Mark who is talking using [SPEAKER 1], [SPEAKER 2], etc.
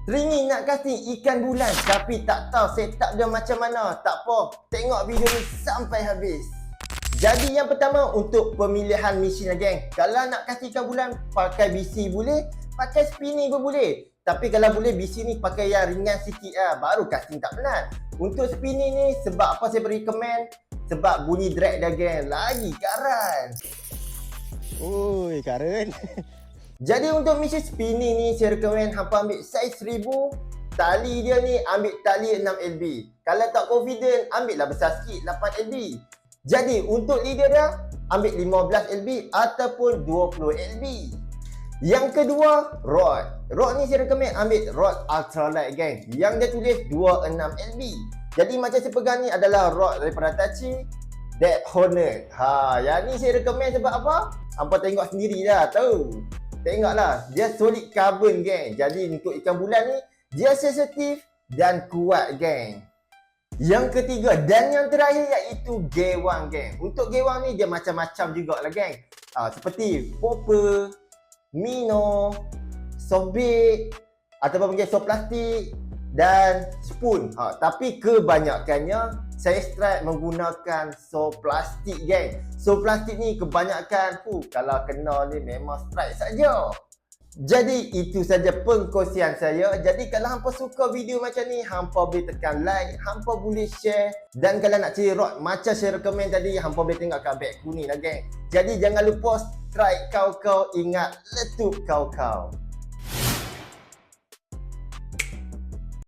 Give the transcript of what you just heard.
[SPEAKER 1] Teringin nak casting ikan bulan tapi tak tahu setup dia macam mana. Tak apa, tengok video ni sampai habis. Jadi yang pertama untuk pemilihan mesin lah geng. Kalau nak casting ikan bulan pakai BC boleh, pakai spinning pun boleh. Tapi kalau boleh BC ni pakai yang ringan sikit lah, baru casting tak penat. Untuk spinning ni sebab apa saya beri komen? Sebab bunyi drag dia geng, lagi karan.
[SPEAKER 2] Oi, Karen.
[SPEAKER 1] Jadi untuk mesin spinning ni saya recommend hampa ambil saiz 1000. Tali dia ni ambil tali 6LB. Kalau tak confident ambil lah besar sikit 8LB. Jadi untuk leader dia ambil 15LB ataupun 20LB. Yang kedua rod. Rod ni saya recommend ambil rod ultralight geng. Yang dia tulis 26LB. Jadi macam saya pegang ni adalah rod daripada Hitachi Dead Hornet. Yang ni saya recommend sebab apa? Hampa tengok sendiri dah tahu. Tengoklah, dia solid carbon geng. Jadi untuk ikan bulan ni dia sensitif dan kuat geng. Yang ketiga dan yang terakhir iaitu gewang geng. Untuk gewang ni dia macam-macam jugalah geng. Seperti popper, mino, soft bait ataupun panggil soft plastik dan spoon. Tapi kebanyakannya saya strike menggunakan soft plastik geng. Soft plastik ni kebanyakan kalau kena ni memang strike saja. Jadi itu saja pengkongsian saya. Jadi kalau hampa suka video macam ni, hampa boleh tekan like, hampa boleh share. Dan kalau nak cari rod macam saya recommend tadi, hampa boleh tengok kat beg kuning lah geng. Jadi jangan lupa strike kau-kau, ingat letup kau-kau.